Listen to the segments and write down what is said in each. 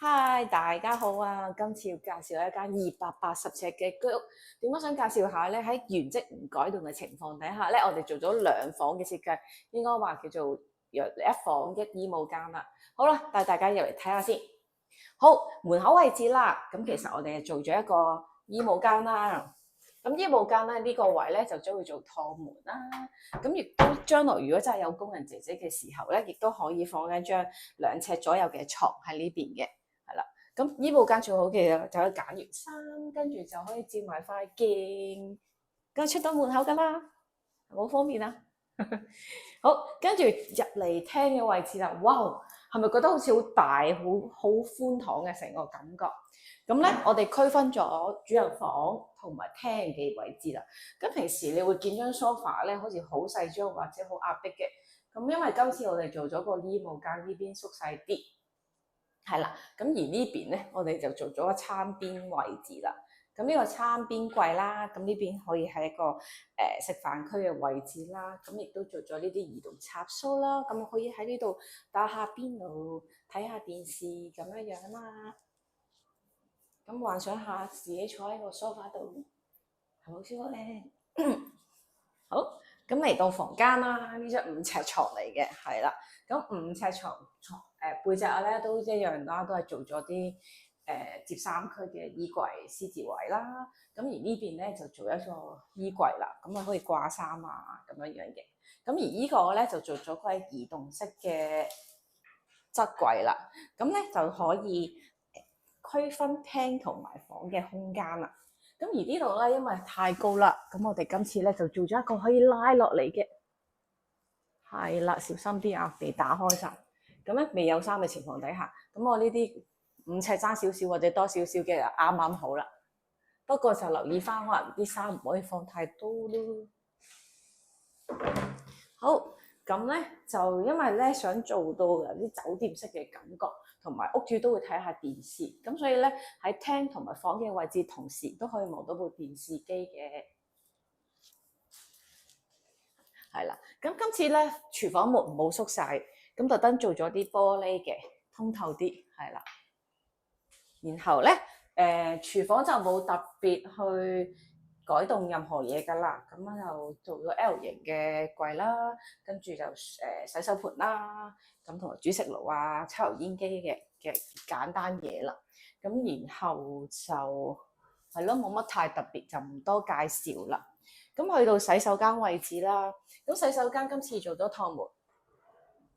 嗨，大家好啊！今次要介紹一間280尺嘅居屋。點解想介紹下咧？喺原則唔改動嘅情況底下咧，我哋做咗兩房嘅設計，應該話叫做一房一衣帽間啦。好啦，帶大家入嚟睇下先。好，門口位置啦，咁其實我哋係做咗一個衣帽間啦。咁衣帽間咧呢個位咧就將會做趟門啦。咁亦都將來如果真係有工人姐姐嘅時候咧，亦都可以放一張2尺左右嘅床喺呢邊嘅。係啦，咁衣帽間最好嘅就可以揀完衫，跟住就可以照埋塊鏡，咁出到門口噶啦，好方便啊！好，跟住入嚟廳嘅位置啦，哇，係咪覺得好似好大、好寬敞嘅成個感覺？咁咧，我哋區分咗主人房同埋廳嘅位置啦。咁平時你會見張 sofa 咧，好似好細張或者好壓迫嘅。咁因為今次我哋做咗個衣帽間，呢邊縮細啲。係啦，咁而呢邊咧，我哋就做咗個餐邊位置啦。咁呢個餐邊櫃啦，咁呢邊可以係一個食飯區嘅位置啦。咁亦都做咗呢啲移動插蘇啦，咁可以喺呢度打下邊爐、睇下電視咁樣樣啦。咁幻想下自己坐喺個梳化度，係咪好舒服咧？好，咁嚟到房間啦，呢張5尺床嚟嘅，係啦。咁5尺床背脊咧都一樣啦，都係做咗啲接衫區嘅衣櫃、獅字位啦。咁而呢邊咧就做一個衣櫃啦，咁啊可以掛衫啊咁樣樣嘅。咁而呢個咧就做咗個移動式嘅側櫃啦。咁咧就可以區分廳同埋房嘅空間啦。咁而呢度咧，因為太高啦，咁我哋今次咧就做咗一個可以拉落嚟嘅，係啦，小心啲啊，被打開晒。咁咧未有衫嘅情況底下，咁我呢啲5尺爭少少或者多少少嘅啱啱好啦。不過就留意翻，可能啲衫唔可以放太多咯。好，咁咧就因為咧想做到有啲酒店式嘅感覺。同埋屋主都會睇下電視，咁所以咧喺廳同埋房嘅位置，同時都可以望到部電視機嘅，係啦。咁今次咧廚房門冇縮晒，咁特登做咗啲玻璃嘅，通透啲，係啦。然後咧廚房就冇特別去改動任何嘢㗎啦，咁樣就做咗 L 型嘅櫃啦，跟住就洗手盆啦，咁同埋煮食爐啊、抽油煙機嘅簡單嘢啦。咁然後就係咯，冇乜太特別，就唔多介紹啦。咁去到洗手間位置啦，咁洗手間今次做咗趟門，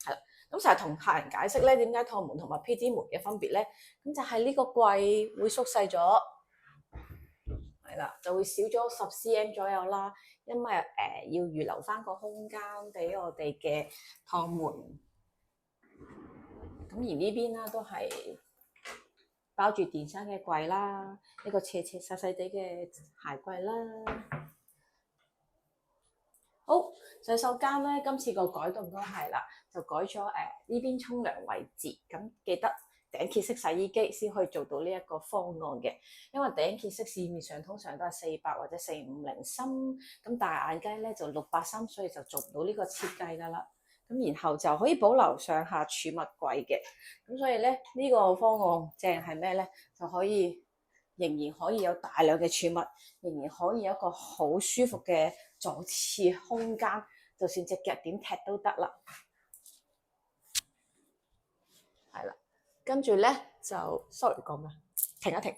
係啦。咁成日同客人解釋咧，點解趟門同埋 PD 門嘅分別咧？咁就係呢個櫃會縮細咗。係啦，就會少咗10cm 左右啦，因為要預留翻個空間俾我哋嘅趟門。咁而呢邊啦都係包住電箱嘅櫃啦，一個斜斜細細地嘅鞋櫃啦。好，洗手間咧，今次個改動都係啦，就改咗呢邊沖涼位置，咁記得頂揭式洗衣機先可以做到呢一個方案嘅，因為頂揭式市面上通常都係400或者450深，咁大眼雞咧就600深，所以就做唔到呢個設計噶啦。咁然後就可以保留上下儲物櫃嘅，咁所以咧呢個方案正係咩咧？就可以仍然可以有大量嘅儲物，仍然可以有一個好舒服嘅坐廁空間，就算隻腳點踢都得啦。係啦，跟住咧就 sorry 講咩？停一停。